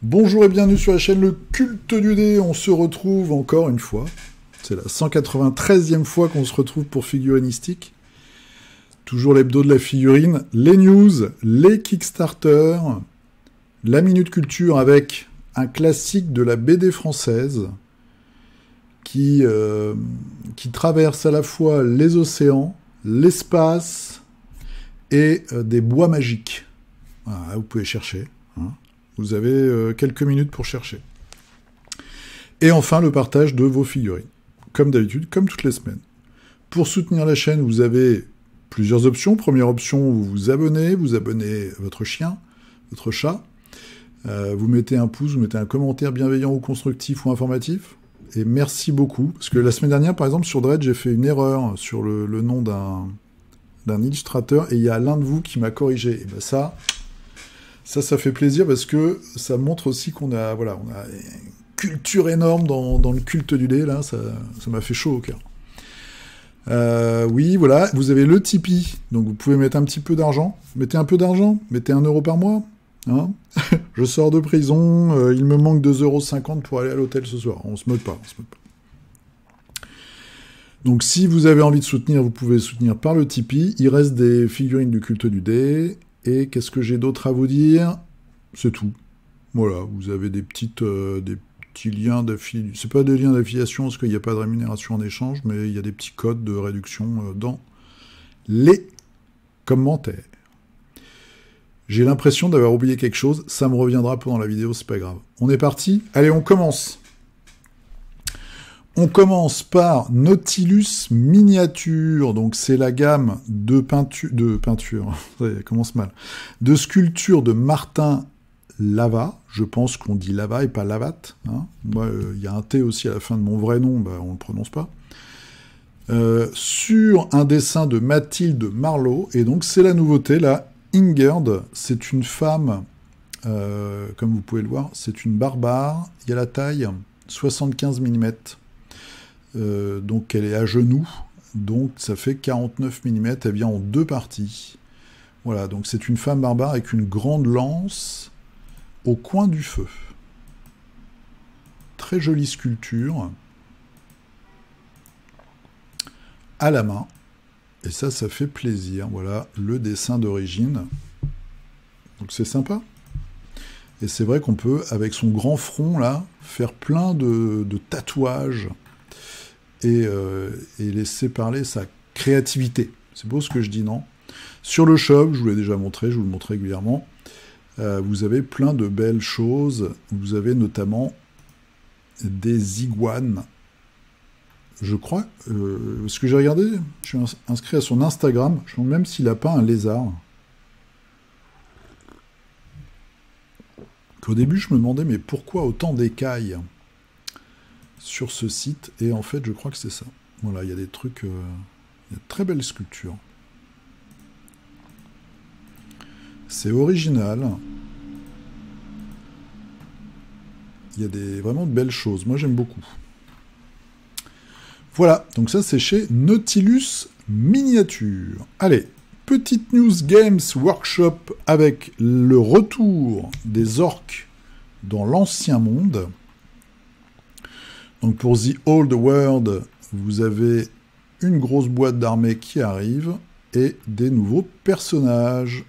Bonjour et bienvenue sur la chaîne Le Culte du Dé. On se retrouve encore une fois. C'est la 193e fois qu'on se retrouve pour Figuristique. Toujours l'hebdo de la figurine, les news, les Kickstarter, la Minute Culture avec un classique de la BD française qui traverse à la fois les océans, l'espace et des bois magiques. Voilà, vous pouvez chercher. Hein. Vous avez quelques minutes pour chercher. Et enfin, le partage de vos figurines. Comme d'habitude, comme toutes les semaines. Pour soutenir la chaîne, vous avez plusieurs options. Première option, vous vous abonnez votre chien, votre chat. Vous mettez un pouce, vous mettez un commentaire bienveillant ou constructif ou informatif. Et merci beaucoup. Parce que la semaine dernière, par exemple, sur Dredd, j'ai fait une erreur sur le nom d'un illustrateur et il y a l'un de vous qui m'a corrigé. Et ben ça fait plaisir parce que ça montre aussi qu'on a une culture énorme dans le culte du dé, là, ça m'a fait chaud au cœur. Oui, voilà, vous avez le Tipeee, donc vous pouvez mettre un petit peu d'argent. Mettez un peu d'argent, mettez 1 euro par mois. Hein. Je sors de prison, il me manque 2,50 € pour aller à l'hôtel ce soir. On se moque pas. Donc si vous avez envie de soutenir, vous pouvez soutenir par le Tipeee. Il reste des figurines du culte du dé. Et qu'est-ce que j'ai d'autre à vous dire? C'est tout. Voilà, vous avez des petits liens d'affiliation. C'est pas des liens d'affiliation parce qu'il n'y a pas de rémunération en échange, mais il y a des petits codes de réduction dans les commentaires. J'ai l'impression d'avoir oublié quelque chose. Ça me reviendra pendant la vidéo, c'est pas grave. On est parti? Allez, on commence. On commence par Nautilus Miniature, donc c'est la gamme de peinture, ça commence mal, de sculpture de Martin Lava, je pense qu'on dit Lava et pas Lavat, hein. Moi, y a un T aussi à la fin de mon vrai nom, on ne le prononce pas, sur un dessin de Mathilde Marlowe, et donc c'est la nouveauté, la Ingerd, c'est une femme, comme vous pouvez le voir, c'est une barbare, il y a la taille 75 mm, donc elle est à genoux, donc ça fait 49 mm, elle vient en 2 parties. Voilà, donc c'est une femme barbare avec une grande lance au coin du feu. Très jolie sculpture. À la main. Et ça fait plaisir. Voilà, le dessin d'origine. Donc c'est sympa. Et c'est vrai qu'on peut, avec son grand front, là, faire plein de tatouages. Et laisser parler sa créativité. C'est beau ce que je dis, non? Sur le shop, je vous l'ai déjà montré, je vous le montre régulièrement, vous avez plein de belles choses. Vous avez notamment des iguanes. Je crois, ce que j'ai regardé, je suis inscrit à son Instagram, je me demande même s'il n'a pas un lézard. Qu'au début, je me demandais, mais pourquoi autant d'écailles sur ce site, et en fait je crois que c'est ça. Voilà, il y a des trucs, il y a de très belles sculptures. C'est original. Il y a vraiment de belles choses. Moi j'aime beaucoup. Voilà, donc ça c'est chez Nautilus Miniature. Allez, petite news Games Workshop avec le retour des orques dans l'ancien monde. Donc pour The Old World, vous avez une grosse boîte d'armée qui arrive et des nouveaux personnages.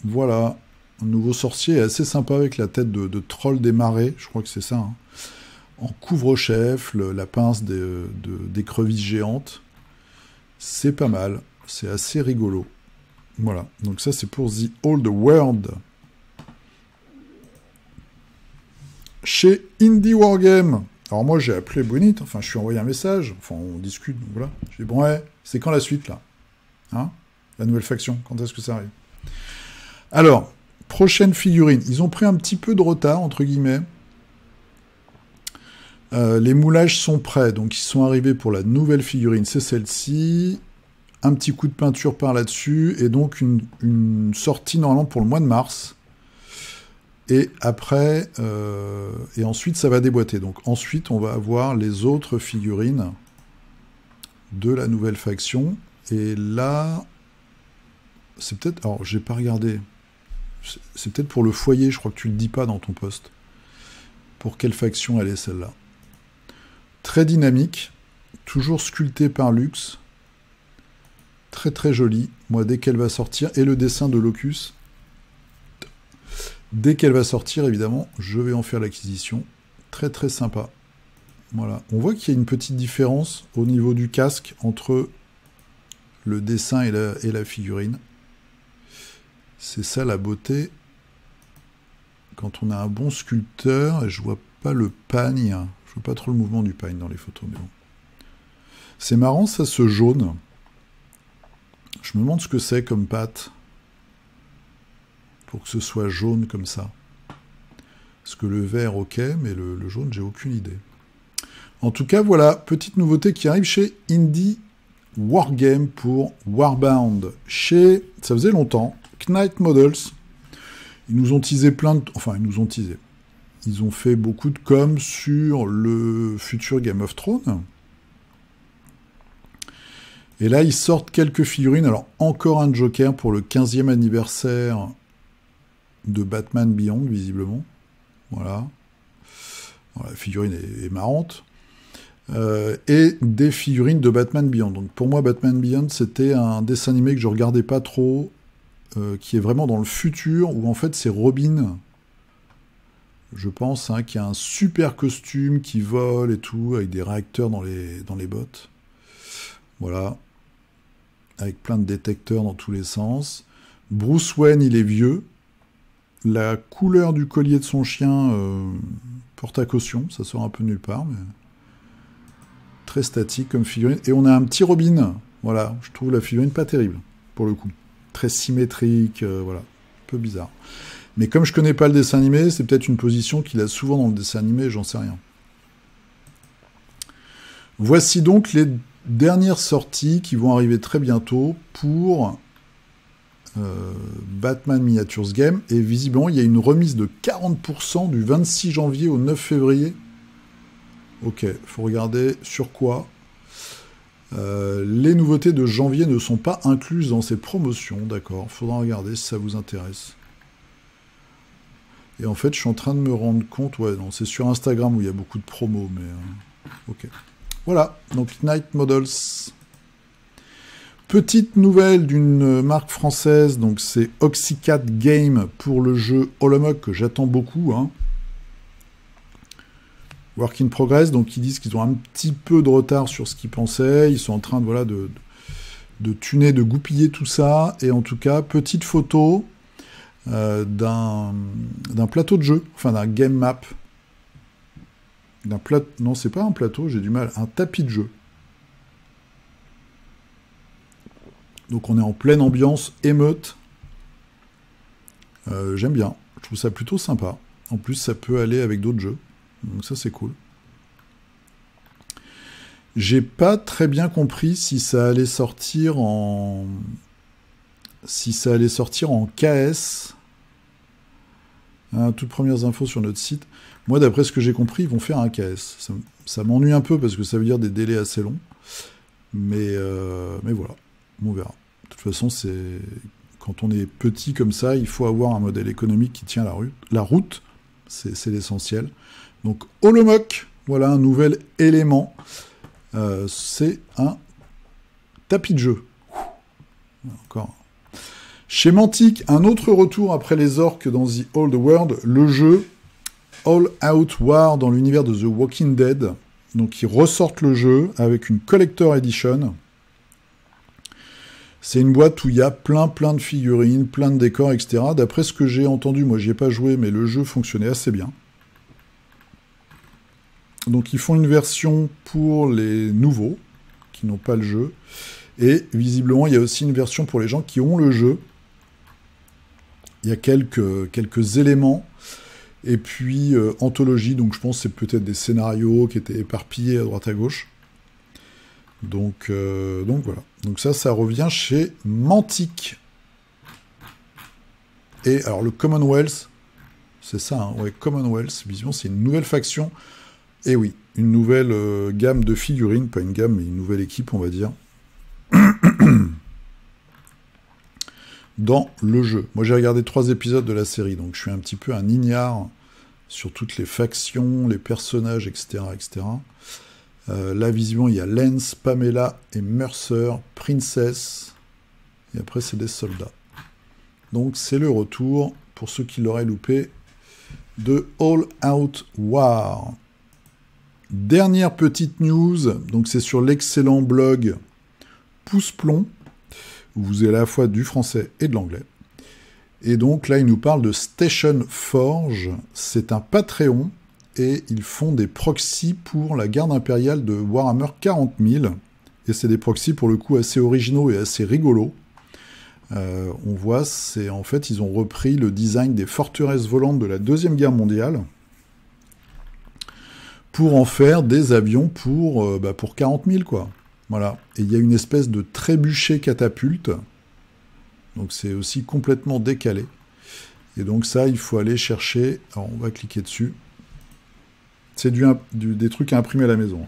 Voilà, un nouveau sorcier assez sympa avec la tête de troll des marais, je crois que c'est ça. Hein. En couvre-chef, la pince d'écrevisse géante. C'est pas mal, c'est assez rigolo. Voilà, donc ça c'est pour The Old World. Chez Indie Wargame. Alors moi j'ai appelé Brunit, enfin je suis envoyé un message, enfin on discute, donc voilà. J'ai dit bon ouais, c'est quand la suite là? Hein? La nouvelle faction, quand est-ce que ça arrive? Alors, prochaine figurine, ils ont pris un petit peu de retard, entre guillemets. Les moulages sont prêts, donc ils sont arrivés pour la nouvelle figurine, c'est celle-ci. Un petit coup de peinture par là-dessus, et donc une sortie normalement pour le mois de mars. Et après, et ensuite ça va déboîter. Donc ensuite on va avoir les autres figurines de la nouvelle faction. Et là, c'est peut-être... Alors, j'ai pas regardé. C'est peut-être pour le foyer, je crois que tu le dis pas dans ton post. Pour quelle faction elle est, celle-là? Très dynamique, toujours sculptée par Lux. Très très jolie. Moi, dès qu'elle va sortir, et le dessin de Locus, dès qu'elle va sortir, évidemment, je vais en faire l'acquisition. Très très sympa. Voilà. On voit qu'il y a une petite différence au niveau du casque entre le dessin et la figurine. C'est ça la beauté. Quand on a un bon sculpteur, et je vois pas le pagne, je vois pas trop le mouvement du pagne dans les photos, mais bon. C'est marrant ça, ce jaune. Je me demande ce que c'est comme pâte pour que ce soit jaune comme ça. Parce que le vert, ok, mais le jaune, j'ai aucune idée. En tout cas, voilà, petite nouveauté qui arrive chez Indie Wargame pour Warbound. Chez, ça faisait longtemps, Knight Models. Ils nous ont teasé plein de... Enfin, ils nous ont teasé. Ils ont fait beaucoup de com sur le futur Game of Thrones. Et là, ils sortent quelques figurines. Alors, encore un Joker pour le 15e anniversaire de Batman Beyond, visiblement. Voilà. Bon, la figurine est marrante. Et des figurines de Batman Beyond. Donc, pour moi, Batman Beyond, c'était un dessin animé que je regardais pas trop, qui est vraiment dans le futur, où en fait, c'est Robin, je pense, hein, qui a un super costume, qui vole et tout, avec des réacteurs dans les bottes. Voilà. Avec plein de détecteurs dans tous les sens. Bruce Wayne, il est vieux. La couleur du collier de son chien porte à caution. Ça sort un peu nulle part, mais très statique comme figurine. Et on a un petit Robin. Voilà, je trouve la figurine pas terrible, pour le coup. Très symétrique, voilà. Un peu bizarre. Mais comme je connais pas le dessin animé, c'est peut-être une position qu'il a souvent dans le dessin animé, j'en sais rien. Voici donc les dernières sorties qui vont arriver très bientôt pour Batman Miniatures Game. Et visiblement, il y a une remise de 40% du 26 janvier au 9 février. Ok, faut regarder sur quoi. Les nouveautés de janvier ne sont pas incluses dans ces promotions, d'accord. Faudra regarder si ça vous intéresse. Et en fait, je suis en train de me rendre compte, ouais, non, c'est sur Instagram où il y a beaucoup de promos, mais ok. Voilà, donc Knight Models. Petite nouvelle d'une marque française, donc c'est Oxycat Game pour le jeu Holomog que j'attends beaucoup, hein. Work in progress, donc ils disent qu'ils ont un petit peu de retard sur ce qu'ils pensaient, ils sont en train de, voilà, de tuner, de goupiller tout ça, et en tout cas, petite photo d'un plateau de jeu, enfin d'un game map, non, c'est pas un plateau, j'ai du mal, un tapis de jeu. Donc on est en pleine ambiance émeute. J'aime bien, je trouve ça plutôt sympa. En plus, ça peut aller avec d'autres jeux. Donc ça, c'est cool. J'ai pas très bien compris si ça allait sortir en... KS. Hein, toutes premières infos sur notre site. Moi, d'après ce que j'ai compris, ils vont faire un KS. Ça m'ennuie un peu parce que ça veut dire des délais assez longs. Mais voilà, on verra. De toute façon, quand on est petit comme ça, il faut avoir un modèle économique qui tient la route. C'est l'essentiel. Donc, Holomoc, voilà un nouvel élément. C'est un tapis de jeu. Encore. Chez Mantic, un autre retour après les orques dans The Old World, le jeu All Out War dans l'univers de The Walking Dead. Donc, ils ressortent le jeu avec une Collector Edition. C'est une boîte où il y a plein de figurines, plein de décors, etc. D'après ce que j'ai entendu, moi j'y ai pas joué, mais le jeu fonctionnait assez bien. Donc ils font une version pour les nouveaux, qui n'ont pas le jeu. Et visiblement, il y a aussi une version pour les gens qui ont le jeu. Il y a quelques éléments. Et puis, anthologie, donc je pense que c'est peut-être des scénarios qui étaient éparpillés à droite à gauche. Donc voilà. Donc ça revient chez Mantic. Et alors le Commonwealth, c'est ça, hein, ouais, Commonwealth, visiblement c'est une nouvelle faction. Et oui, une nouvelle gamme de figurines, pas une gamme, mais une nouvelle équipe, on va dire, dans le jeu. Moi, j'ai regardé 3 épisodes de la série, donc je suis un petit peu un ignare sur toutes les factions, les personnages, etc., etc. Là, visiblement, il y a Lance, Pamela et Mercer, Princess, et après, c'est des soldats. Donc, c'est le retour, pour ceux qui l'auraient loupé, de All Out War. Dernière petite news, donc c'est sur l'excellent blog Pouce-Plomb, où vous avez à la fois du français et de l'anglais. Et donc là, il nous parle de Station Forge. C'est un Patreon, et ils font des proxys pour la garde impériale de Warhammer 40 000. Et c'est des proxys, pour le coup, assez originaux et assez rigolos. On voit, c'est en fait, ils ont repris le design des forteresses volantes de la Deuxième Guerre mondiale pour en faire des avions pour 40 000, quoi. Voilà. Et il y a une espèce de trébuchet catapulte. Donc c'est aussi complètement décalé. Et donc ça, il faut aller chercher. Alors on va cliquer dessus. C'est des trucs à imprimer à la maison.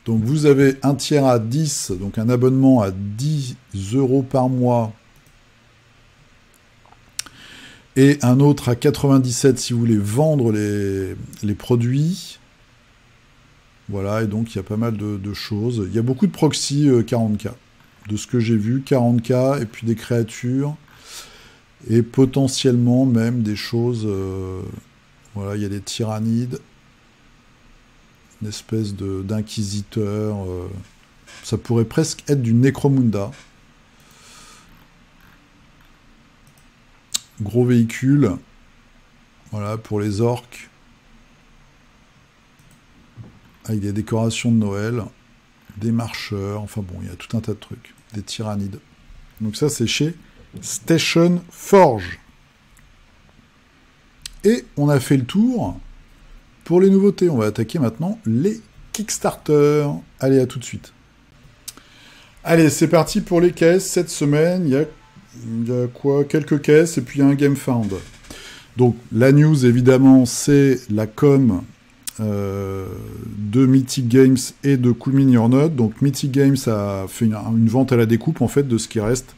Donc vous avez un tiers à 10, donc un abonnement à 10 € par mois. Et un autre à 97 si vous voulez vendre les produits. Voilà, et donc il y a pas mal de choses. Il y a beaucoup de proxys 40K. De ce que j'ai vu, 40K, et puis des créatures. Et potentiellement même des choses... voilà, il y a des tyrannides. Une espèce d'inquisiteur. Ça pourrait presque être du Necromunda. Gros véhicule. Voilà, pour les orques. Avec des décorations de Noël. Des marcheurs. Enfin bon, il y a tout un tas de trucs. Des tyrannides. Donc ça, c'est chez Station Forge. Et on a fait le tour pour les nouveautés. On va attaquer maintenant les Kickstarter. Allez, à tout de suite. Allez, c'est parti pour les caisses. Cette semaine, il y a quoi? Quelques caisses et puis il y a un GameFound. Donc, la news, évidemment, c'est la com de Mythic Games et de Cool Mini or Not. Donc, Mythic Games a fait une vente à la découpe, en fait, de ce qui reste.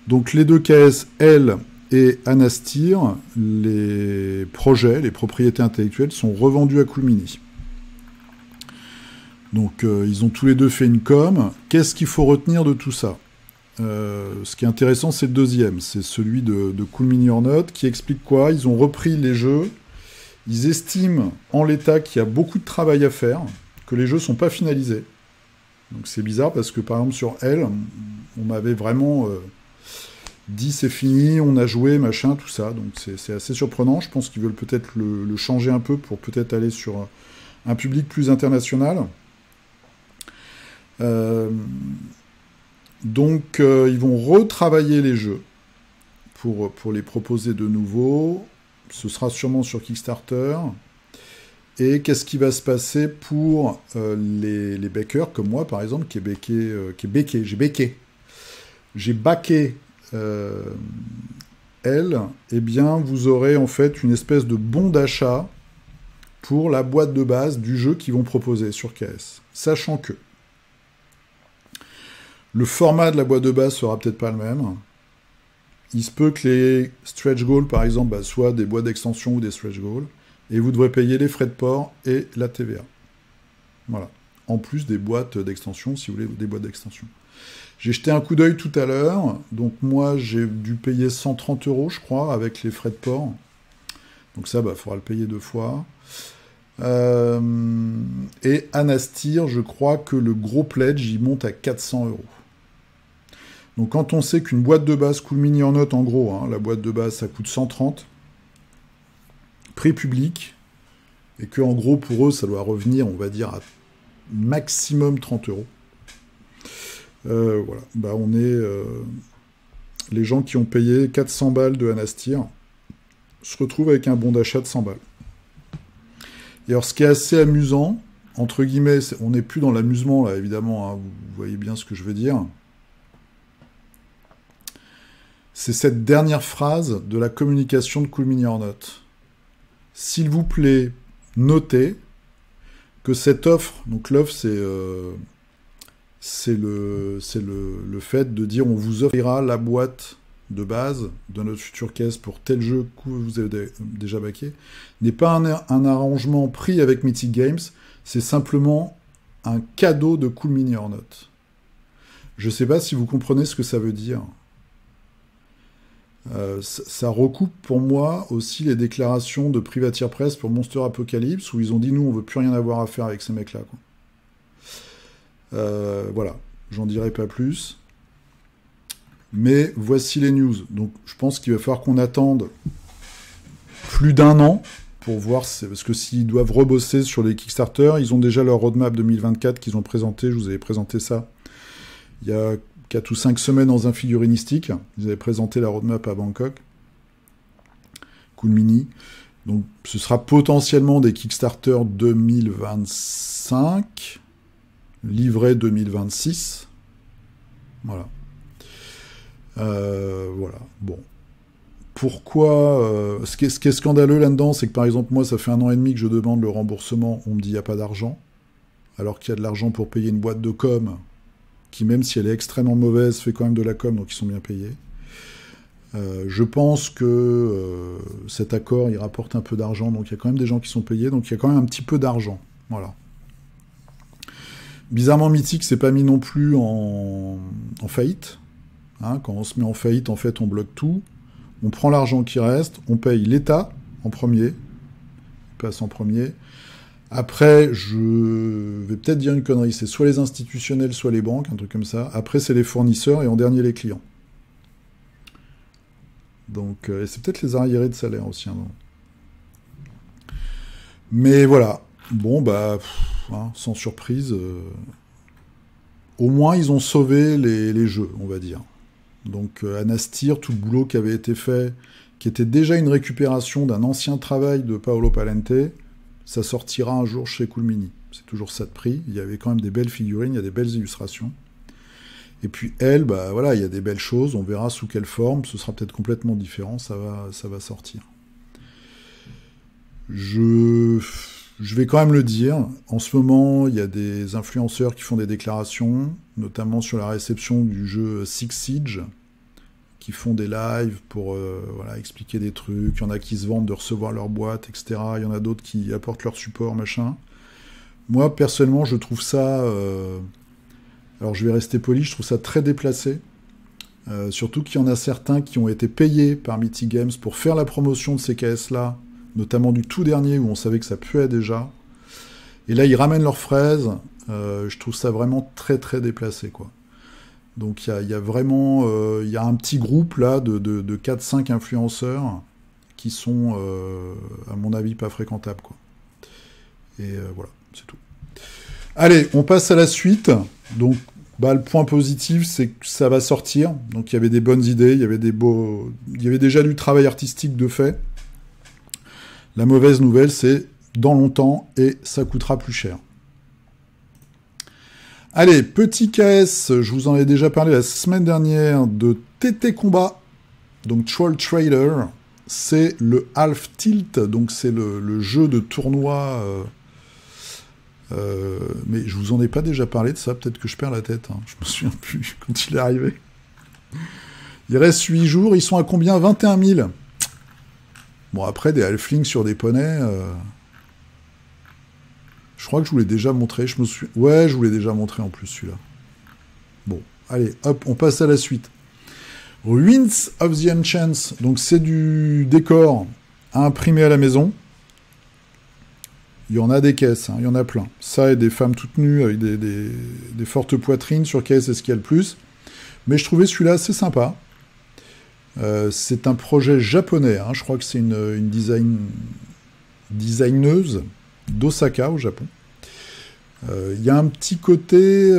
Donc, les 2 caisses, elles et Anastir, les projets, les propriétés intellectuelles, sont revendus à Cool Mini. Donc, ils ont tous les deux fait une com. Qu'est-ce qu'il faut retenir de tout ça? Ce qui est intéressant, c'est le deuxième. C'est celui de Cool Mini or Not, qui explique quoi? Ils ont repris les jeux. Ils estiment en l'état qu'il y a beaucoup de travail à faire, que les jeux ne sont pas finalisés. Donc c'est bizarre, parce que par exemple sur Elle, on m'avait vraiment dit c'est fini, on a joué, machin, tout ça. Donc c'est assez surprenant. Je pense qu'ils veulent peut-être le changer un peu pour peut-être aller sur un public plus international. Donc ils vont retravailler les jeux pour les proposer de nouveau. Ce sera sûrement sur Kickstarter. Et qu'est-ce qui va se passer pour les backers, comme moi par exemple, j'ai backé Elle, eh bien vous aurez en fait une espèce de bon d'achat pour la boîte de base du jeu qu'ils vont proposer sur KS. Sachant que le format de la boîte de base sera peut-être pas le même. Il se peut que les stretch goals, par exemple, soient des boîtes d'extension ou des stretch goals, et vous devrez payer les frais de port et la TVA. Voilà. En plus des boîtes d'extension, si vous voulez, des boîtes d'extension. J'ai jeté un coup d'œil tout à l'heure, donc moi j'ai dû payer 130 €, je crois, avec les frais de port. Donc ça, faudra le payer 2 fois. Et Anastir, je crois que le gros pledge, il monte à 400 €. Donc quand on sait qu'une boîte de base Cool Mini or Not, en gros, la boîte de base, ça coûte 130, prix public, et que en gros, pour eux, ça doit revenir, on va dire, à maximum 30 €. Voilà, on est... les gens qui ont payé 400 balles de Anastir se retrouvent avec un bon d'achat de 100 balles. Et alors, ce qui est assez amusant, entre guillemets, on n'est plus dans l'amusement, là, évidemment, vous voyez bien ce que je veux dire, c'est cette dernière phrase de la communication de Cool Mini or Not. S'il vous plaît, notez que cette offre, donc l'offre c'est le fait de dire on vous offrira la boîte de base de notre future caisse pour tel jeu que vous avez déjà backé, n'est pas un arrangement pris avec Mythic Games, c'est simplement un cadeau de Cool Mini or Not. Je sais pas si vous comprenez ce que ça veut dire. Ça recoupe pour moi aussi les déclarations de Privateer Press pour Monster Apocalypse où ils ont dit nous on veut plus rien avoir à faire avec ces mecs là quoi. Voilà, j'en dirai pas plus, mais voici les news. Donc je pense qu'il va falloir qu'on attende plus d'un an pour voir, parce que s'ils doivent rebosser sur les Kickstarter, ils ont déjà leur roadmap 2024 qu'ils ont présenté, je vous avais présenté ça il y a 4 ou 5 semaines dans un figurinistique. Ils avaient présenté la roadmap à Bangkok. Cool Mini. Donc, ce sera potentiellement des Kickstarter 2025, livrés 2026. Voilà. Voilà. Bon. Pourquoi ce qui est scandaleux là-dedans, c'est que par exemple, moi, ça fait 1 an et demi que je demande le remboursement. On me dit il n'y a pas d'argent. Alors qu'il y a de l'argent pour payer une boîte de com', qui même si elle est extrêmement mauvaise, fait quand même de la com', donc ils sont bien payés. Je pense que cet accord, il rapporte un peu d'argent, donc il y a quand même des gens qui sont payés, donc il y a quand même un petit peu d'argent. Voilà. Bizarrement, Mythic s'est pas mis non plus en faillite. Hein, quand on se met en faillite, en fait, on bloque tout. On prend l'argent qui reste, on paye l'État en premier, il passe en premier. Après, je vais peut-être dire une connerie, c'est soit les institutionnels, soit les banques, un truc comme ça. Après, c'est les fournisseurs et en dernier, les clients. Donc, et c'est peut-être les arriérés de salaire aussi. Hein, mais voilà. Bon, bah, hein, sans surprise, au moins, ils ont sauvé les jeux, on va dire. Donc, Anastir, tout le boulot qui avait été fait, qui était déjà une récupération d'un ancien travail de Paolo Palente, ça sortira un jour chez Cool Mini. C'est toujours ça de prix. Il y avait quand même des belles figurines, il y a des belles illustrations. Et puis elle, bah voilà, il y a des belles choses. On verra sous quelle forme. Ce sera peut-être complètement différent. Ça va sortir. Je vais quand même le dire. En ce moment, il y a des influenceurs qui font des déclarations, notamment sur la réception du jeu Six Siege, qui font des lives pour voilà, expliquer des trucs. Il y en a qui se vantent de recevoir leur boîte, etc. Il y en a d'autres qui apportent leur support, machin. Moi, personnellement, je trouve ça... alors, je vais rester poli, je trouve ça très déplacé. Surtout qu'il y en a certains qui ont été payés par Mythic Games pour faire la promotion de ces KS-là, notamment du tout dernier, où on savait que ça puait déjà. Et là, ils ramènent leurs fraises. Je trouve ça vraiment très, très déplacé, quoi. Donc il y a vraiment il y a un petit groupe là de 4-5 influenceurs qui sont à mon avis pas fréquentables quoi. Et voilà, c'est tout. Allez, on passe à la suite. Donc bah, le point positif c'est que ça va sortir. Donc il y avait des bonnes idées, il y avait déjà du travail artistique de fait. La mauvaise nouvelle c'est dans longtemps et ça coûtera plus cher. Allez, petit KS, je vous en ai déjà parlé la semaine dernière de TT Combat, donc Troll Trader, c'est le Half Tilt, donc c'est le jeu de tournoi, mais je vous en ai pas déjà parlé de ça, peut-être que je perds la tête, hein. Je me souviens plus quand il est arrivé. Il reste 8 jours, ils sont à combien? 21 000. Bon, après, des halflings sur des poneys... Je crois que je vous l'ai déjà montré, Ouais, je vous l'ai déjà montré en plus, celui-là. Bon, allez, hop, on passe à la suite. Ruins of the Ancients, donc c'est du décor à imprimer à la maison. Il y en a des caisses, hein, il y en a plein. Ça et des femmes toutes nues avec des fortes poitrines sur caisse, c'est ce qu'il y a le plus. Mais je trouvais celui-là assez sympa. C'est un projet japonais, hein, je crois que c'est une designeuse d'Osaka au Japon. Il y a un petit côté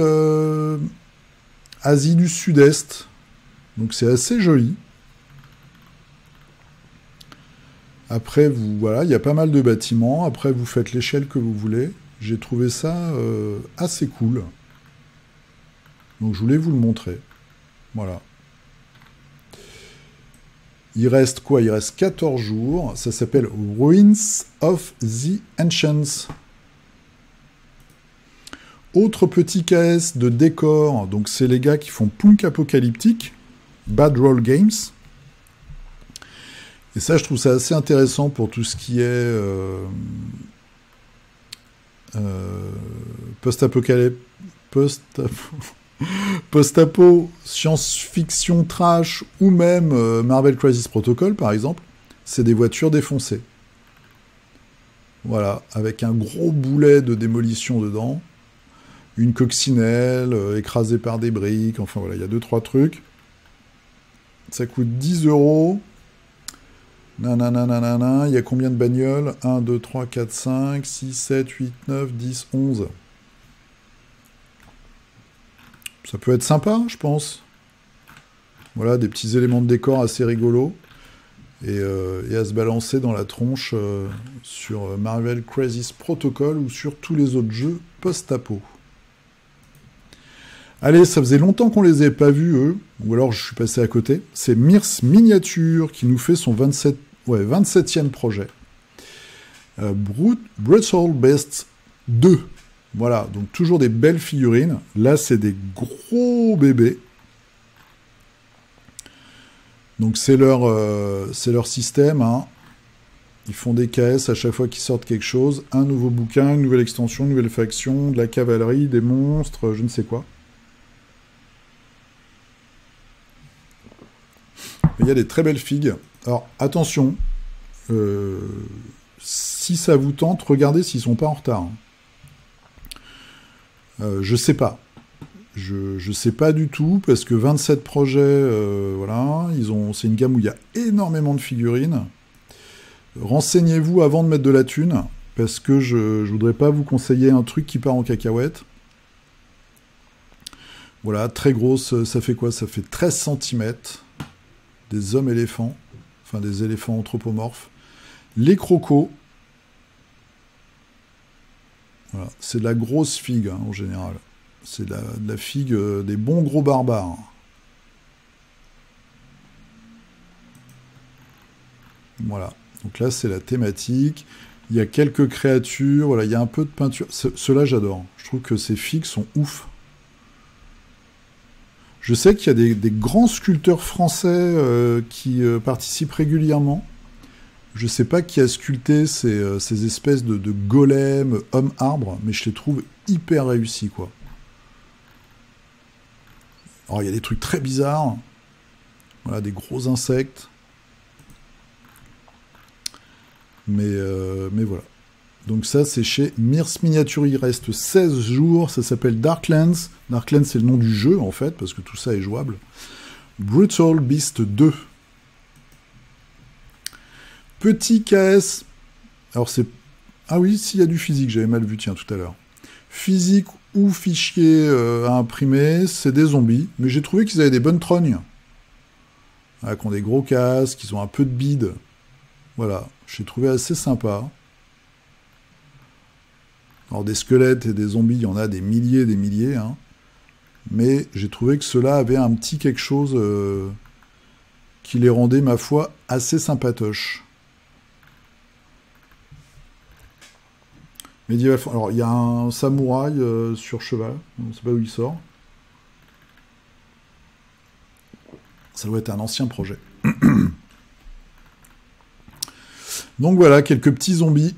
Asie du Sud-Est, donc c'est assez joli. Après, voilà, il y a pas mal de bâtiments. Après, vous faites l'échelle que vous voulez. J'ai trouvé ça assez cool. Donc, je voulais vous le montrer. Voilà. Il reste quoi? Il reste 14 jours. Ça s'appelle Ruins of the Ancients. Autre petit KS de décor. Donc, c'est les gars qui font Punk Apocalyptique, Bad Roll Games. Et ça, je trouve ça assez intéressant pour tout ce qui est post-apo, science-fiction trash, ou même Marvel Crisis Protocol, par exemple. C'est des voitures défoncées. Voilà, avec un gros boulet de démolition dedans, une coccinelle écrasée par des briques, enfin voilà, il y a 2-3 trucs. Ça coûte 10 €. Nananana, il y a combien de bagnoles? 1, 2, 3, 4, 5, 6, 7, 8, 9, 10, 11. Ça peut être sympa, je pense. Voilà, des petits éléments de décor assez rigolos. Et à se balancer dans la tronche sur Marvel Crisis Protocol ou sur tous les autres jeux post-apo. Allez, ça faisait longtemps qu'on les avait pas vus, eux. Ou alors je suis passé à côté. C'est Mirs Miniature qui nous fait son 27e projet. Brutal Beast 2. Voilà, donc toujours des belles figurines. Là, c'est des gros bébés. Donc c'est leur système. Hein. Ils font des KS à chaque fois qu'ils sortent quelque chose. Un nouveau bouquin, une nouvelle extension, une nouvelle faction, de la cavalerie, des monstres, je ne sais quoi. Mais il y a des très belles figues. Alors, attention. Si ça vous tente, regardez s'ils sont pas en retard. Je sais pas. Je sais pas du tout, parce que 27 projets, voilà, c'est une gamme où il y a énormément de figurines. Renseignez-vous avant de mettre de la thune, parce que je voudrais pas vous conseiller un truc qui part en cacahuète. Voilà, très grosse, ça fait quoi? Ça fait 13 cm. Des hommes éléphants, enfin des éléphants anthropomorphes. Les crocos. Voilà, c'est de la grosse figue, hein, en général. C'est de la figue des bons gros barbares. Voilà. Donc là, c'est la thématique. Il y a quelques créatures. Voilà, il y a un peu de peinture. Ceux-là, j'adore. Je trouve que ces figues sont ouf. Je sais qu'il y a des grands sculpteurs français qui participent régulièrement. Je ne sais pas qui a sculpté ces espèces de golems hommes-arbres, mais je les trouve hyper réussis, quoi. Alors, il y a des trucs très bizarres. Voilà, des gros insectes. Mais voilà. Donc ça, c'est chez Mirs Miniature. Il reste 16 jours. Ça s'appelle Darklands. Darklands, c'est le nom du jeu, en fait, parce que tout ça est jouable. Brutal Beast 2. Petit KS. Alors, c'est... Ah oui, s'il y a du physique, j'avais mal vu, tiens, tout à l'heure. Physique ou fichier à imprimer, c'est des zombies. Mais j'ai trouvé qu'ils avaient des bonnes trognes. Voilà, qui ont des gros casques, qui ont un peu de bide. Voilà, j'ai trouvé assez sympa. Alors des squelettes et des zombies, il y en a des milliers, hein. Mais j'ai trouvé que ceux-là avaient un petit quelque chose qui les rendait, ma foi, assez sympatoches. Médiéval. Alors il y a un samouraï sur cheval, on ne sait pas où il sort. Ça doit être un ancien projet. Donc voilà, quelques petits zombies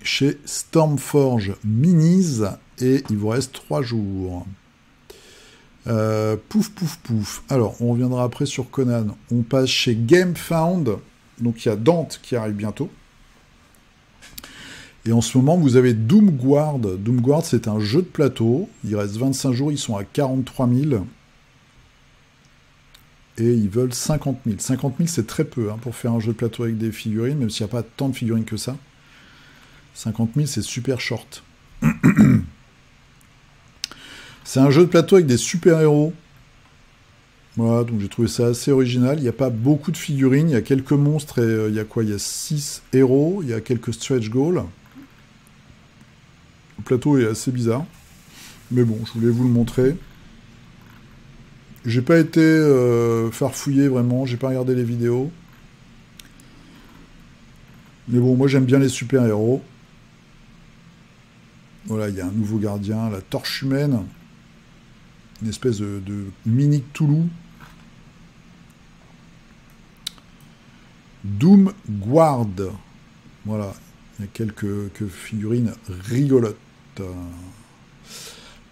chez Stormforge Minis, et il vous reste 3 jours. Pouf, pouf, pouf. Alors, on reviendra après sur Conan. On passe chez GameFound. Donc, il y a Dante qui arrive bientôt. Et en ce moment, vous avez Doomguard. Doomguard, c'est un jeu de plateau. Il reste 25 jours, ils sont à 43 000. Et ils veulent 50 000. 50 000, c'est très peu hein, pour faire un jeu de plateau avec des figurines, même s'il n'y a pas tant de figurines que ça. 50 000, c'est super short. C'est un jeu de plateau avec des super-héros. Voilà, donc j'ai trouvé ça assez original. Il n'y a pas beaucoup de figurines, il y a quelques monstres et il y a quoi? Il y a 6 héros, il y a quelques stretch goals. Le plateau est assez bizarre. Mais bon, je voulais vous le montrer. J'ai pas été farfouillé vraiment, j'ai pas regardé les vidéos. Mais bon, moi j'aime bien les super-héros. Voilà, il y a un nouveau gardien, la Torche Humaine. Une espèce de mini Cthulhu. Doom Guard. Voilà, il y a quelques figurines rigolotes.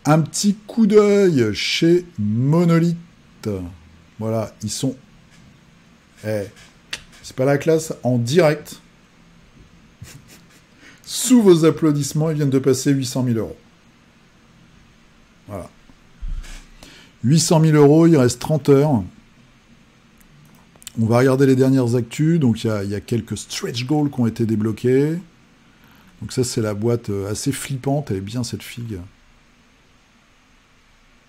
Un petit coup d'œil chez Monolith. Voilà, ils sont... c'est pas la classe, en direct. Sous vos applaudissements, ils viennent de passer 800 000 euros. Voilà. 800 000 euros, il reste 30 heures. On va regarder les dernières actus. Donc, il y a quelques stretch goals qui ont été débloqués. Donc ça, c'est la boîte assez flippante. Elle est bien, cette figue.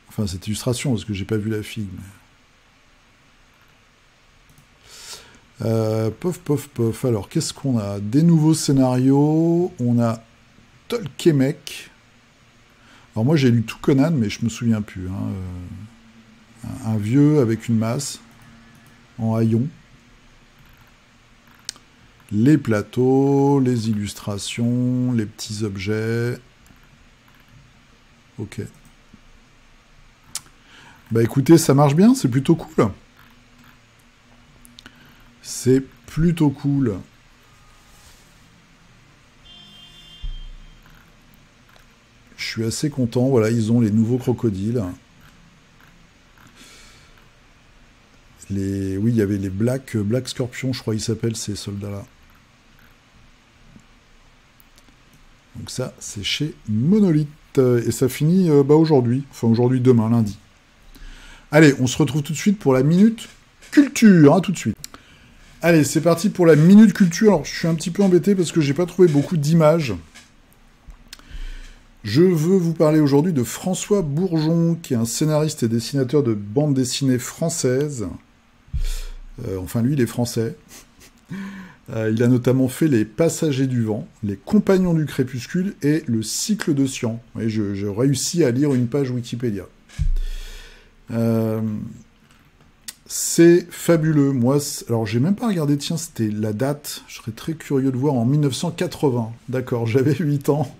Enfin, cette illustration, parce que j'ai pas vu la figue. Mais... pof. Alors, qu'est-ce qu'on a? Des nouveaux scénarios. On a Tolkemek. Alors moi, j'ai lu tout Conan, mais je me souviens plus. Hein. Un vieux avec une masse en haillons. Les plateaux, les illustrations, les petits objets. Ok. Bah écoutez, ça marche bien, c'est plutôt cool. C'est plutôt cool. Je suis assez content. Voilà, ils ont les nouveaux crocodiles. Oui, il y avait les Black Scorpions, je crois qu'ils s'appellent, ces soldats-là. Donc ça, c'est chez Monolith. Et ça finit aujourd'hui. Enfin, aujourd'hui, demain, lundi. Allez, on se retrouve tout de suite pour la Minute Culture. Tout de suite. Allez, c'est parti pour la Minute Culture. Alors, je suis un petit peu embêté parce que j'ai pas trouvé beaucoup d'images. Je veux vous parler aujourd'hui de François Bourgeon, qui est un scénariste et dessinateur de bande dessinée française. Enfin, lui, il est français. Il a notamment fait Les Passagers du Vent, Les Compagnons du Crépuscule et Le Cycle de Sian. Et je réussis à lire une page Wikipédia. C'est fabuleux. Moi, alors, j'ai même pas regardé, tiens, c'était la date. Je serais très curieux de voir en 1980. D'accord, j'avais 8 ans.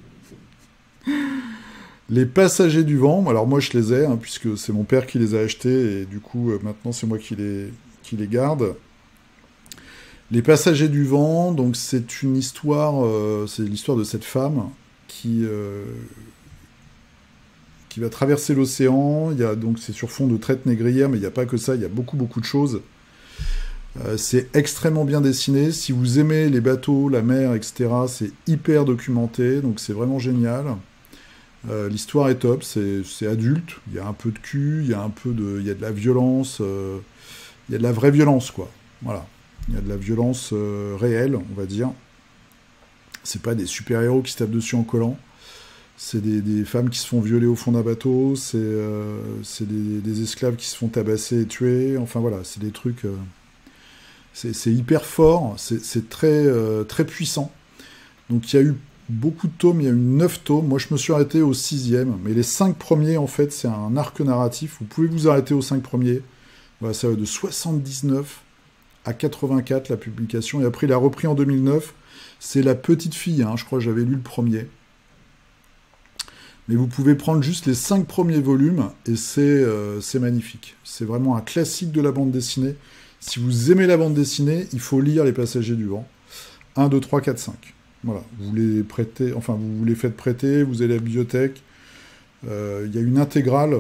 Les Passagers du Vent, alors moi je les ai, hein, puisque c'est mon père qui les a achetés, et du coup, maintenant c'est moi qui les garde. Les Passagers du Vent, donc c'est une histoire, c'est l'histoire de cette femme qui va traverser l'océan. Donc c'est sur fond de traite négrière, mais il n'y a pas que ça, il y a beaucoup de choses. C'est extrêmement bien dessiné. Si vous aimez les bateaux, la mer, etc., c'est hyper documenté, donc c'est vraiment génial. L'histoire est top, c'est adulte, il y a un peu de cul, il y a de la violence, il y a de la vraie violence, quoi. Voilà. Il y a de la violence réelle, on va dire. C'est pas des super-héros qui se tapent dessus en collant. C'est des femmes qui se font violer au fond d'un bateau, c'est des esclaves qui se font tabasser et tuer. Enfin voilà, c'est des trucs... c'est hyper fort, c'est très puissant. Donc il y a eu beaucoup de tomes, il y a eu 9 tomes. Moi, je me suis arrêté au 6e. Mais les 5 premiers, en fait, c'est un arc narratif. Vous pouvez vous arrêter aux 5 premiers. Voilà, ça va de 79 à 84, la publication. Et après, il a repris en 2009. C'est La Petite Fille, hein. Je crois que j'avais lu le premier. Mais vous pouvez prendre juste les 5 premiers volumes, et c'est magnifique. C'est vraiment un classique de la bande dessinée. Si vous aimez la bande dessinée, il faut lire Les Passagers du Vent. 1, 2, 3, 4, 5. Voilà, vous les prêtez, enfin vous les faites prêter, vous allez à la bibliothèque, il y a une intégrale,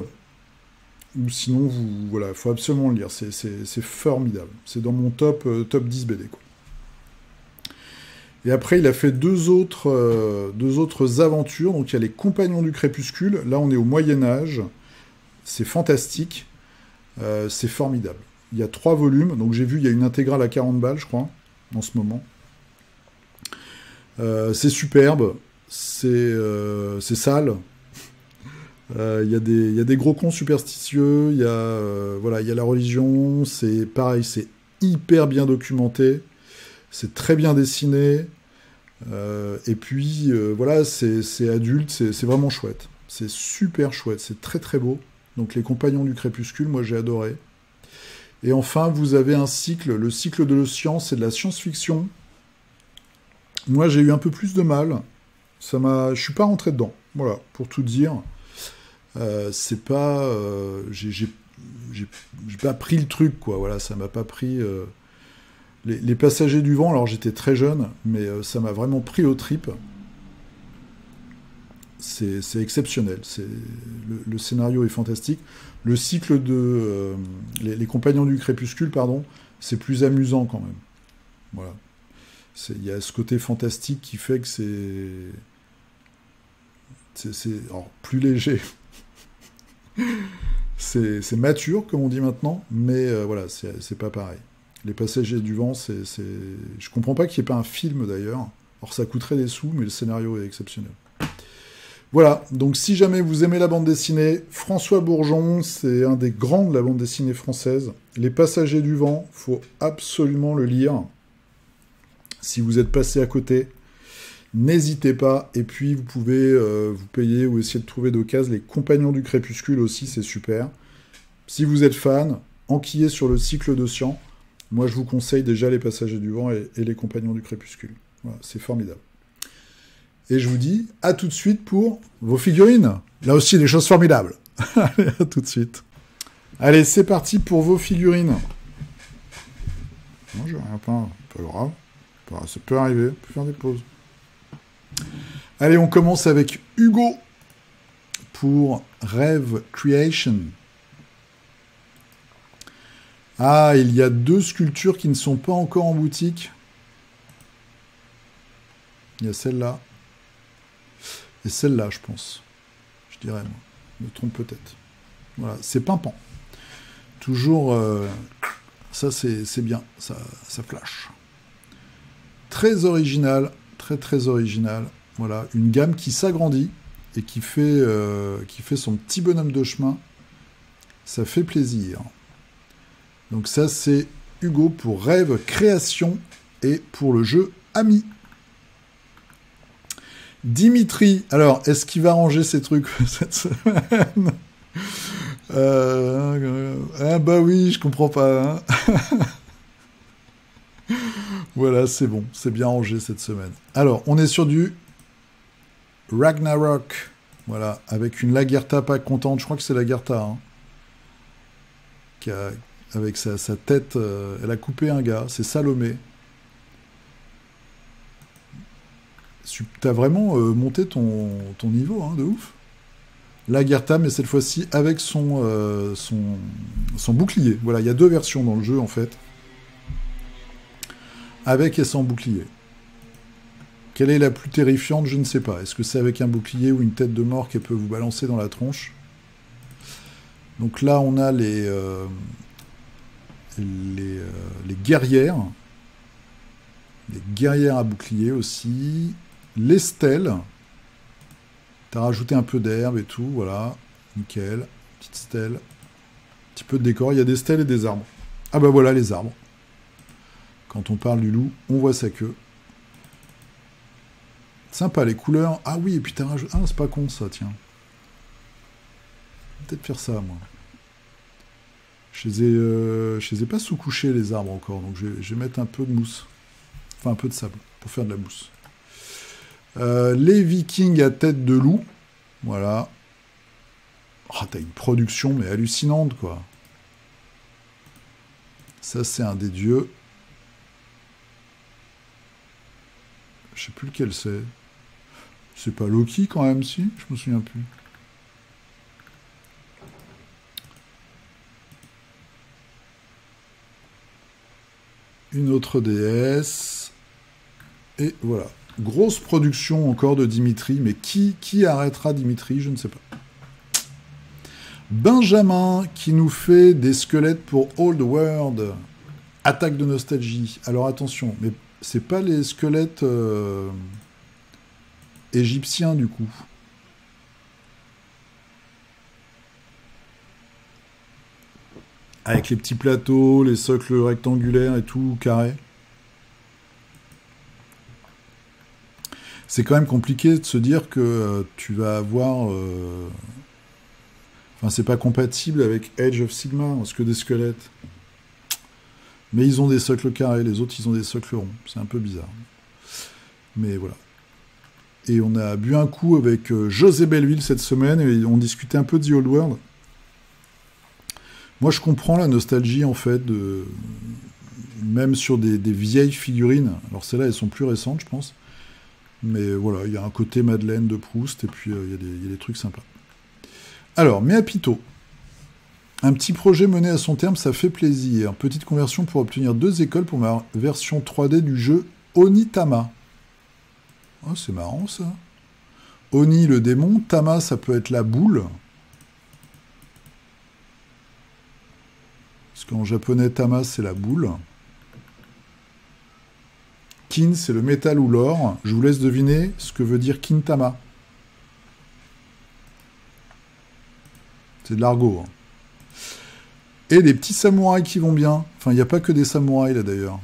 ou sinon, voilà, il faut absolument le lire, c'est formidable. C'est dans mon top 10 BD, quoi. Et après, il a fait deux autres aventures, donc il y a Les Compagnons du Crépuscule, là on est au Moyen-Âge, c'est fantastique, c'est formidable. Il y a 3 volumes, donc j'ai vu, il y a une intégrale à 40 balles, je crois, en ce moment. C'est superbe, c'est sale. Il y a des gros cons superstitieux. Il y a la religion. C'est pareil, c'est hyper bien documenté. C'est très bien dessiné. Et puis voilà, c'est adulte. C'est vraiment chouette. C'est super chouette. C'est très très beau. Donc Les Compagnons du Crépuscule, moi j'ai adoré. Et enfin, vous avez un cycle, le cycle de la science et de la science-fiction. Moi, j'ai eu un peu plus de mal. Je suis pas rentré dedans. Voilà, pour tout dire. C'est pas... j'ai pas pris le truc, quoi. Voilà, ça m'a pas pris... Les Passagers du Vent, alors j'étais très jeune, mais ça m'a vraiment pris aux tripes. C'est exceptionnel. Le scénario est fantastique. Le cycle de... les Compagnons du Crépuscule, pardon, c'est plus amusant quand même. Voilà. Il y a ce côté fantastique qui fait que c'est alors, plus léger. C'est mature, comme on dit maintenant, mais voilà, c'est pas pareil. Les Passagers du Vent, je comprends pas qu'il n'y ait pas un film, d'ailleurs. Alors, ça coûterait des sous, mais le scénario est exceptionnel. Voilà, donc si jamais vous aimez la bande dessinée, François Bourgeon, c'est un des grands de la bande dessinée française. Les Passagers du Vent, faut absolument le lire. Si vous êtes passé à côté, n'hésitez pas. Et puis, vous pouvez vous payer ou essayer de trouver d'occasion les Compagnons du Crépuscule aussi, c'est super. Si vous êtes fan, enquillez sur le cycle de Sian. Moi, je vous conseille déjà les Passagers du Vent et les Compagnons du Crépuscule. Voilà, c'est formidable. Et je vous dis à tout de suite pour vos figurines. Là aussi, des choses formidables. Allez, à tout de suite. Allez, c'est parti pour vos figurines. Non, j'ai rien peint. Pas grave. Ça peut arriver. On peut faire des pauses. Allez, on commence avec Hugo pour Rêve Creation. Ah, il y a 2 sculptures qui ne sont pas encore en boutique. Il y a celle-là. Et celle-là, je pense. Je dirais, moi. Je me trompe peut-être. Voilà, c'est pimpant. Toujours... ça, c'est bien. Ça flash. Très original. Très, très original. Voilà, une gamme qui s'agrandit et qui fait son petit bonhomme de chemin. Ça fait plaisir. Donc ça, c'est Hugo pour Rêve Création et pour le jeu Ami. Dimitri, alors, est-ce qu'il va ranger ses trucs cette semaine? Ah bah oui, je comprends pas. Hein. Voilà, c'est bon, c'est bien rangé cette semaine. Alors, on est sur du Ragnarok, voilà, avec une Lagertha pas contente, je crois que c'est Lagertha, hein, avec sa tête, elle a coupé un gars, c'est Salomé. T'as vraiment monté ton niveau, hein, de ouf. Lagertha, mais cette fois-ci avec son bouclier. Voilà, il y a 2 versions dans le jeu, en fait. Avec et sans bouclier. Quelle est la plus terrifiante? Je ne sais pas. Est-ce que c'est avec un bouclier ou une tête de mort qu'elle peut vous balancer dans la tronche? Donc là, on a les guerrières. Les guerrières à bouclier aussi. Les stèles. T'as rajouté un peu d'herbe et tout, voilà. Nickel. Petite stèle. Un petit peu de décor. Il y a des stèles et des arbres. Ah bah voilà les arbres. Quand on parle du loup, on voit sa queue. Sympa, les couleurs. Ah oui, et puis t'as rajouté... Ah, c'est pas con ça, tiens. Peut-être faire ça, moi. Je les ai pas sous-couchés, les arbres, encore. Donc je vais mettre un peu de mousse. Enfin, un peu de sable, pour faire de la mousse. Les Vikings à tête de loup. Voilà. Oh, t'as une production, mais hallucinante, quoi. Ça, c'est un des dieux. Je sais plus lequel c'est. C'est pas Loki, quand même, si? Je me souviens plus. Une autre déesse. Et voilà. Grosse production encore de Dimitri, mais qui arrêtera Dimitri? Je ne sais pas. Benjamin, qui nous fait des squelettes pour Old World. Attaque de nostalgie. Alors attention, mais c'est pas les squelettes égyptiens, du coup. Avec les petits plateaux, les socles rectangulaires et tout, carrés. C'est quand même compliqué de se dire que tu vas avoir... Enfin, c'est pas compatible avec Age of Sigmar, parce que des squelettes. Mais ils ont des socles carrés, les autres, ils ont des socles ronds. C'est un peu bizarre. Mais voilà. Et on a bu un coup avec José Belleville cette semaine, et on discutait un peu de The Old World. Moi, je comprends la nostalgie, en fait, même sur des vieilles figurines. Alors, celles-là, elles sont plus récentes, je pense. Mais voilà, il y a un côté Madeleine de Proust, et puis il y a des trucs sympas. Alors, Meapito. Un petit projet mené à son terme, ça fait plaisir. Petite conversion pour obtenir 2 écoles pour ma version 3D du jeu Onitama. Oh, c'est marrant, ça. Oni, le démon. Tama, ça peut être la boule. Parce qu'en japonais, Tama, c'est la boule. Kin, c'est le métal ou l'or. Je vous laisse deviner ce que veut dire Kintama. C'est de l'argot. Hein. Et des petits samouraïs qui vont bien. Enfin, il n'y a pas que des samouraïs, là, d'ailleurs.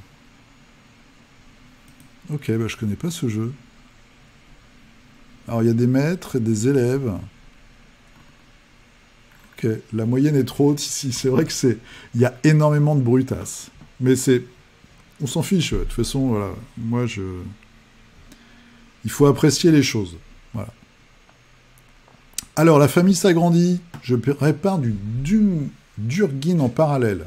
Ok, bah je connais pas ce jeu. Alors, il y a des maîtres et des élèves. Ok, la moyenne est trop haute ici. C'est vrai que il y a énormément de brutasses. Mais on s'en fiche. De toute façon, voilà. Moi, il faut apprécier les choses. Voilà. Alors, la famille s'agrandit. Je répare du Durgin en parallèle.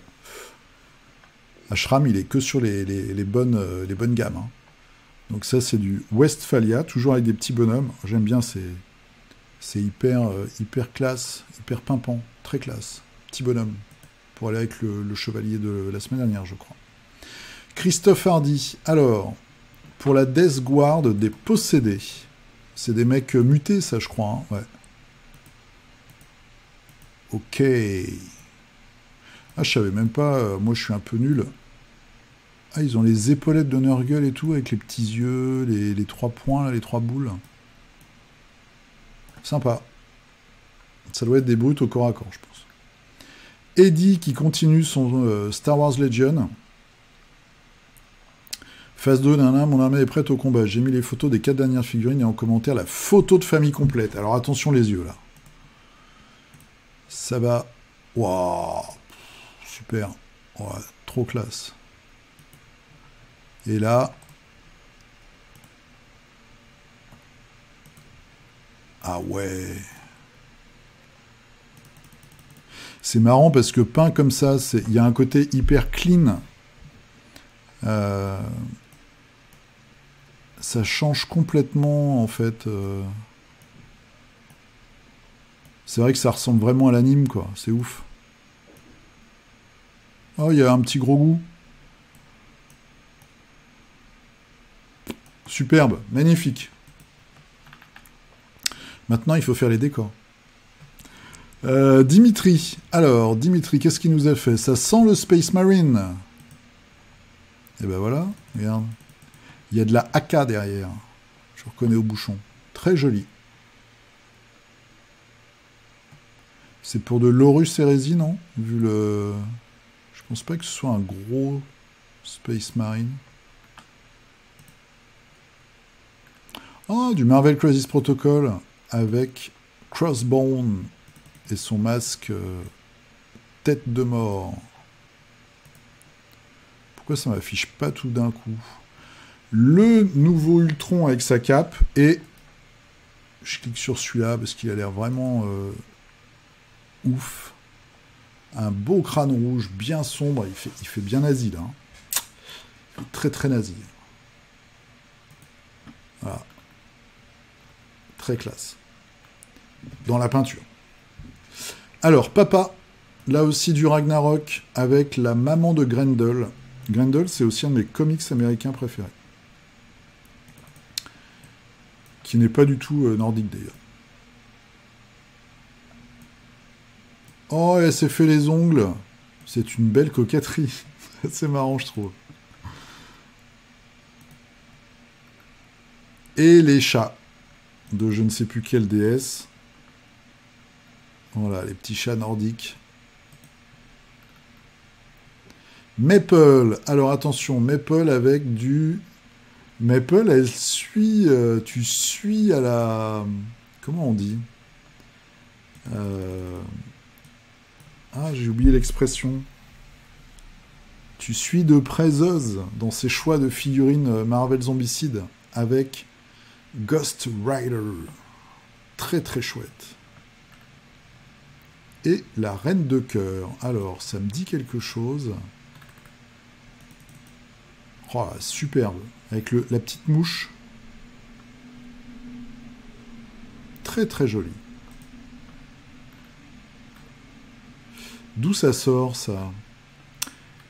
Ashram, il est que sur les bonnes gammes. Hein. Donc ça, c'est du Westphalia, toujours avec des petits bonhommes. J'aime bien, c'est hyper classe, hyper pimpant, très classe. Petit bonhomme, pour aller avec le chevalier de la semaine dernière, je crois. Christophe Hardy. Alors, pour la Death Guard des possédés. C'est des mecs mutés, ça, je crois. Hein, ouais. Ok. Ah, je savais même pas. Moi, je suis un peu nul. Ah, ils ont les épaulettes de Nurgle et tout, avec les petits yeux, les 3 points, là, les 3 boules. Sympa. Ça doit être des brutes au corps à corps, je pense. Eddie qui continue son Star Wars Legion. Phase 2, mon armée est prête au combat. J'ai mis les photos des 4 dernières figurines et en commentaire la photo de famille complète. Alors attention les yeux, là. Ça va... Waouh. Super. Ouais, trop classe. Et là... Ah ouais. C'est marrant parce que peint comme ça, il y a un côté hyper clean. Ça change complètement, en fait. C'est vrai que ça ressemble vraiment à l'anime, quoi. C'est ouf. Oh, il y a un petit gros goût. Superbe, magnifique. Maintenant, il faut faire les décors. Dimitri. Alors, Dimitri, qu'est-ce qu'il nous a fait? Ça sent le Space Marine. Et ben voilà, regarde. Il y a de la AK derrière. Je reconnais au bouchon. Très joli. C'est pour de l'Horus Heresy, non? Vu le... Je pense pas que ce soit un gros Space Marine. Oh, du Marvel Crisis Protocol avec Crossbone et son masque tête de mort. Pourquoi ça m'affiche pas tout d'un coup? Le nouveau Ultron avec sa cape, et je clique sur celui-là parce qu'il a l'air vraiment ouf. Un beau crâne rouge, bien sombre, il fait bien nazi là. Hein. Il fait très très nazi. Voilà. Très classe. Dans la peinture. Alors, Papa, là aussi du Ragnarok, avec la maman de Grendel. Grendel, c'est aussi un de mes comics américains préférés. Qui n'est pas du tout nordique, d'ailleurs. Oh, elle s'est fait les ongles. C'est une belle coquetterie. C'est marrant, je trouve. Et les chats de je ne sais plus quelle déesse. Voilà, les petits chats nordiques. Maple. Alors attention, Maple avec du... Maple, elle suit... tu suis à la... Comment on dit Ah, j'ai oublié l'expression. Tu suis de près Oz dans ses choix de figurines Marvel Zombicide. avec Ghost Rider. Très très chouette. Et la Reine de Cœur. Alors, ça me dit quelque chose. Oh, superbe. Avec la petite mouche. Très très joli. D'où ça sort, ça?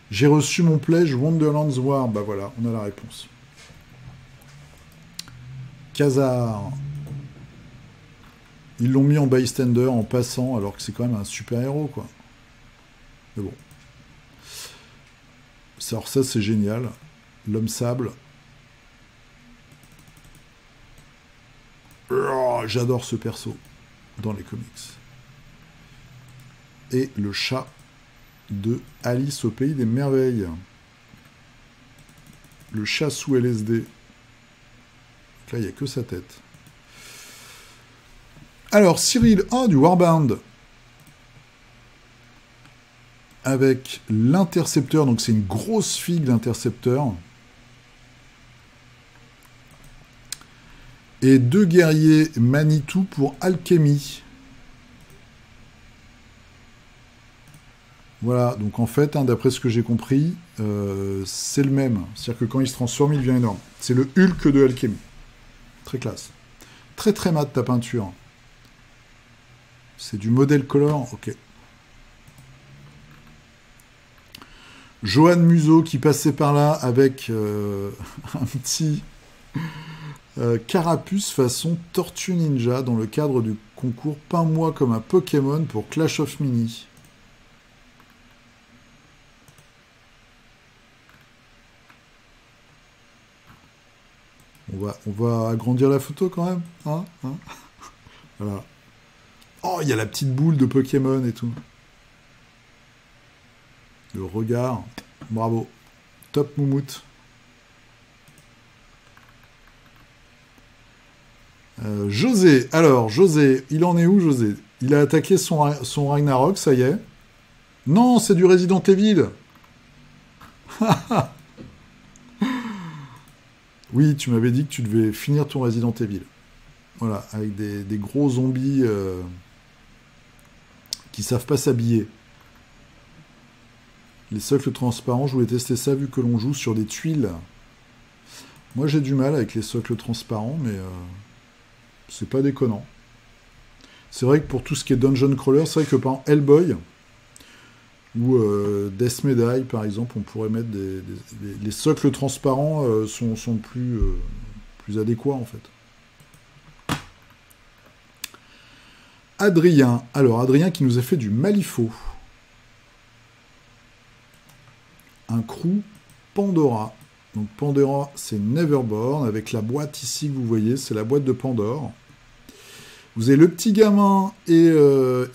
J'ai reçu mon pledge Wonderland's War. Bah voilà, on a la réponse. Khazar. Ils l'ont mis en bystander, en passant, alors que c'est quand même un super-héros, quoi. Mais bon. Alors ça, c'est génial. L'homme sable. Oh, j'adore ce perso dans les comics. Et le chat de Alice au Pays des Merveilles. Le chat sous LSD. Donc là, il n'y a que sa tête. Alors, Cyril, du Warband. Avec l'intercepteur, donc c'est une grosse figue d'intercepteur. Et 2 guerriers Manitou pour alchimie. Voilà, donc en fait, d'après ce que j'ai compris, c'est le même. C'est-à-dire que quand il se transforme, il devient énorme. C'est le Hulk de alchimie. Très classe. Très très mat ta peinture. C'est du modèle color, ok. Johan Museau qui passait par là avec un petit carapuce façon Tortue Ninja dans le cadre du concours Peins-moi comme un Pokémon pour Clash of Mini. On va agrandir la photo quand même. Hein. Voilà. Oh, il y a la petite boule de Pokémon et tout. Le regard. Bravo. Top moumoute. José. Alors, José, il en est où, José? Il a attaqué son Ragnarok, ça y est. Non, c'est du Resident Evil. Oui, tu m'avais dit que tu devais finir ton Resident Evil. Voilà, avec des gros zombies qui savent pas s'habiller. Les socles transparents, je voulais tester ça vu que l'on joue sur des tuiles. Moi, j'ai du mal avec les socles transparents, mais c'est pas déconnant. C'est vrai que pour tout ce qui est Dungeon Crawler, c'est vrai que par exemple Hellboy ou Death Medai, par exemple, on pourrait mettre les socles transparents sont plus adéquats, en fait. Adrien. Alors, Adrien qui nous a fait du Malifaux. Un crew Pandora. Donc Pandora, c'est Neverborn, avec la boîte ici que vous voyez, c'est la boîte de Pandore. Vous avez le petit gamin et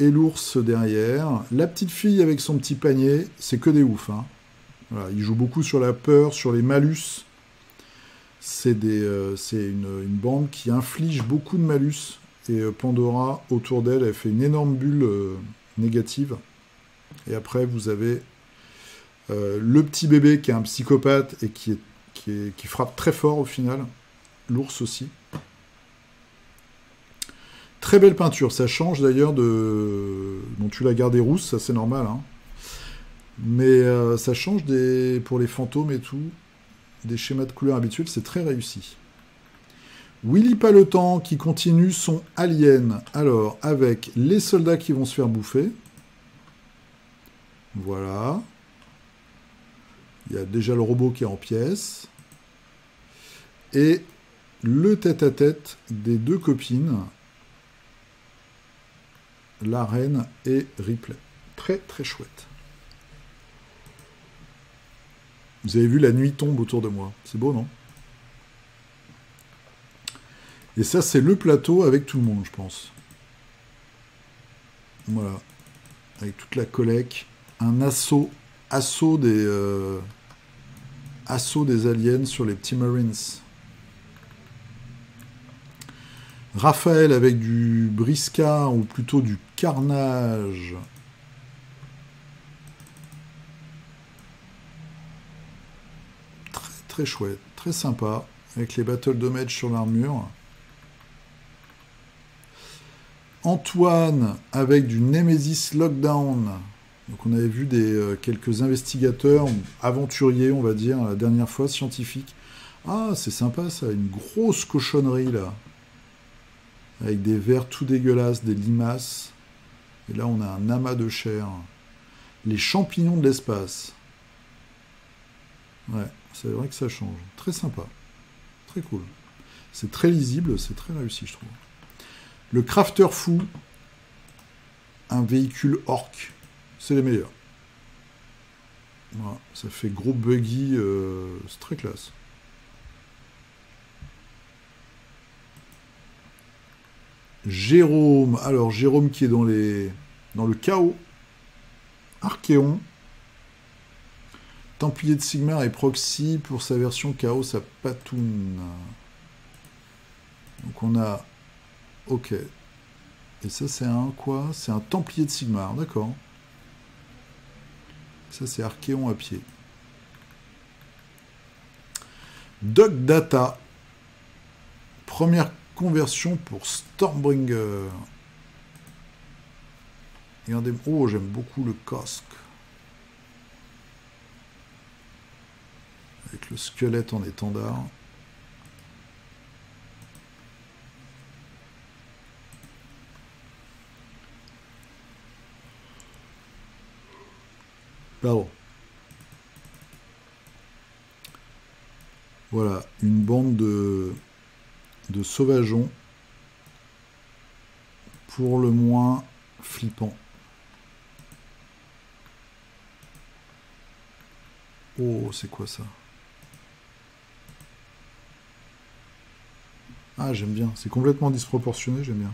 l'ours derrière. La petite fille avec son petit panier, c'est que des ouf. Hein. Voilà, il joue beaucoup sur la peur, sur les malus. C'est une bande qui inflige beaucoup de malus. Et Pandora, autour d'elle, elle fait une énorme bulle négative. Et après, vous avez le petit bébé qui est un psychopathe et qui frappe très fort au final. L'ours aussi. Très belle peinture. Ça change d'ailleurs de... Bon, tu l'as gardée rousse, ça c'est normal. Hein. Mais ça change pour les fantômes et tout. Des schémas de couleurs habituels, c'est très réussi. Willy Paletan qui continue son Alien. Alors, avec les soldats qui vont se faire bouffer. Voilà. Il y a déjà le robot qui est en pièces. Et le tête-à-tête des 2 copines. La reine et Ripley. Très très chouette. Vous avez vu, la nuit tombe autour de moi. C'est beau, non? Et ça, c'est le plateau avec tout le monde, je pense. Voilà. Avec toute la collecte. Un assaut des aliens sur les petits Marines. Raphaël avec du briscard, ou plutôt du carnage. Très très chouette, très sympa. avec les Battle Damage sur l'armure. Antoine avec du Nemesis Lockdown. Donc on avait vu quelques investigateurs, aventuriers, on va dire, la dernière fois, scientifiques. Ah, c'est sympa ça, une grosse cochonnerie là. Avec des vers tout dégueulasses, des limaces. Et là on a un amas de chair. Les champignons de l'espace. Ouais, c'est vrai que ça change. Très sympa. Très cool. C'est très lisible, c'est très réussi je trouve. Le Crafter Fou. Un véhicule orc. C'est les meilleurs. Voilà, ça fait gros buggy, c'est très classe. Jérôme, alors Jérôme qui est dans le chaos. Archéon. Templier de Sigmar et Proxy pour sa version chaos, sa patoune. Donc on a... Ok. Et ça c'est un quoi? C'est un Templier de Sigmar, d'accord. Ça, c'est Archéon à pied. Dog Data. Première conversion pour Stormbringer. Regardez. Oh, j'aime beaucoup le casque. Avec le squelette en étendard. Pardon. Voilà, une bande de sauvageons pour le moins flippant. Oh, c'est quoi ça? Ah, j'aime bien. C'est complètement disproportionné, j'aime bien.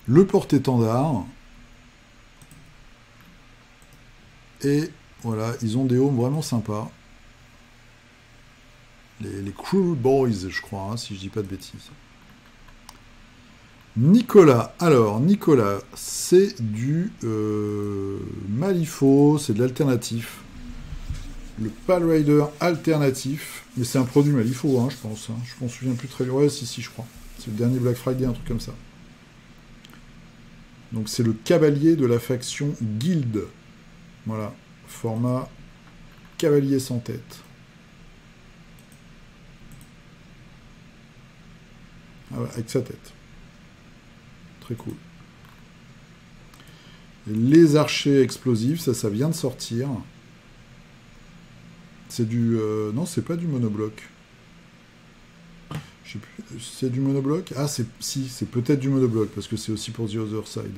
Le porte-étendard. Et voilà, ils ont des homes vraiment sympas. Les Crew Boys, je crois, hein, si je dis pas de bêtises. Nicolas. Alors, Nicolas, c'est du Malifaux, c'est de l'alternatif. Le Pal Rider alternatif. Mais c'est un produit Malifaux, hein, je pense. Hein. Je m'en souviens plus très bien. Ouais, si, je crois. C'est le dernier Black Friday, un truc comme ça. Donc c'est le cavalier de la faction Guild. Voilà. Format cavalier sans tête. Ah ouais, avec sa tête. Très cool. Les archers explosifs, ça vient de sortir. C'est du... non, c'est pas du monobloc. Je sais plus. C'est du monobloc? Ah, si, c'est peut-être du monobloc, parce que c'est aussi pour The Other Side.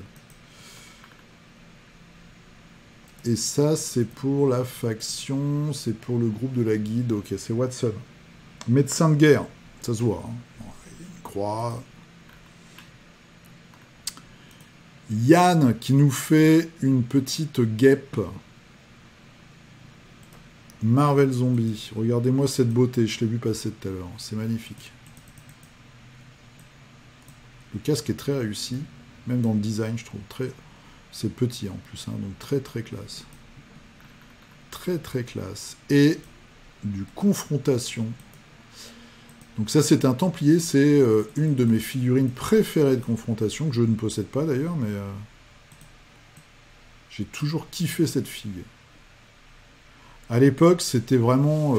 Et ça, c'est pour la faction, c'est pour le groupe de la guide. Ok, c'est Watson. Médecin de guerre, ça se voit. Hein. Une croix. Yann qui nous fait une petite guêpe. Marvel Zombie. Regardez-moi cette beauté, je l'ai vu passer tout à l'heure. C'est magnifique. Le casque est très réussi, même dans le design, je trouve. C'est petit en plus, hein, donc très très classe. Très très classe. Et du confrontation. Donc ça c'est un Templier, c'est une de mes figurines préférées de confrontation, que je ne possède pas d'ailleurs, mais j'ai toujours kiffé cette figue. À l'époque, c'était vraiment...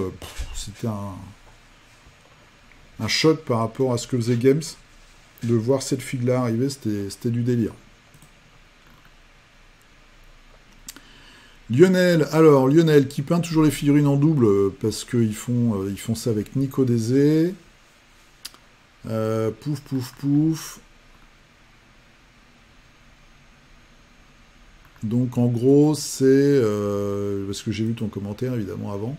c'était un choc par rapport à ce que faisait Games. De voir cette figue-là arriver, c'était du délire. Lionel, alors Lionel qui peint toujours les figurines en double parce qu'ils font ça avec Nico Désé. Pouf, pouf, pouf. Donc en gros, c'est... parce que j'ai vu ton commentaire évidemment avant.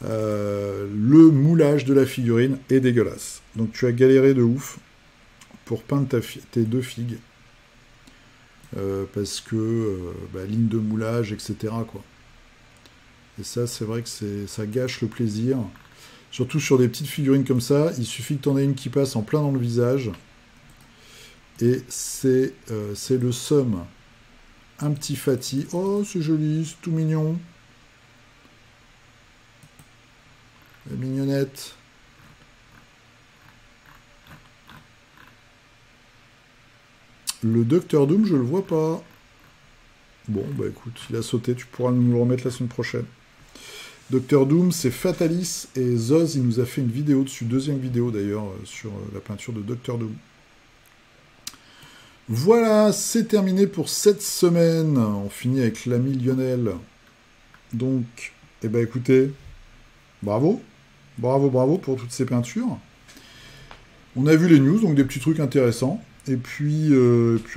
Le moulage de la figurine est dégueulasse. Donc tu as galéré de ouf pour peindre tes deux figues. Parce que ligne de moulage, etc. quoi. Et ça, c'est vrai que ça gâche le plaisir. Surtout sur des petites figurines comme ça, il suffit que tu en aies une qui passe en plein dans le visage. Et c'est le somme. Un petit Fatih. Oh, c'est joli, c'est tout mignon. La mignonnette. Le Docteur Doom, je le vois pas. Bon, bah écoute, il a sauté, tu pourras nous le remettre la semaine prochaine. Docteur Doom, c'est Fatalis, et Zoz, il nous a fait une vidéo dessus, deuxième vidéo d'ailleurs, sur la peinture de Docteur Doom. Voilà, c'est terminé pour cette semaine. On finit avec l'ami Lionel. Donc, eh ben écoutez, bravo. Bravo pour toutes ces peintures. On a vu les news, donc des petits trucs intéressants. Et puis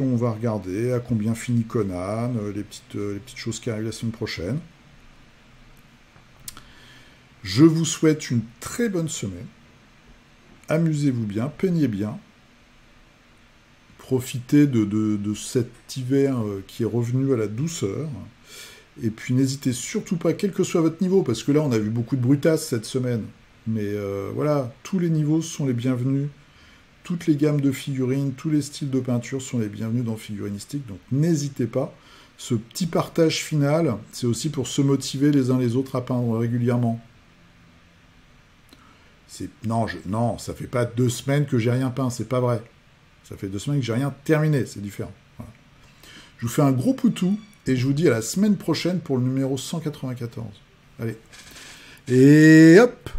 on va regarder à combien finit Conan, les petites choses qui arrivent la semaine prochaine. Je vous souhaite une très bonne semaine. Amusez-vous bien, peignez bien. Profitez de cet hiver qui est revenu à la douceur. Et puis n'hésitez surtout pas, quel que soit votre niveau, parce que là on a vu beaucoup de brutasses cette semaine. Mais voilà, tous les niveaux sont les bienvenus. Toutes les gammes de figurines, tous les styles de peinture sont les bienvenus dans Figurinistique, donc n'hésitez pas. Ce petit partage final, c'est aussi pour se motiver les uns les autres à peindre régulièrement. Non, ça fait pas 2 semaines que j'ai rien peint, c'est pas vrai. Ça fait 2 semaines que j'ai rien terminé, c'est différent. Voilà. Je vous fais un gros poutou, et je vous dis à la semaine prochaine pour le numéro 194. Allez. Et hop!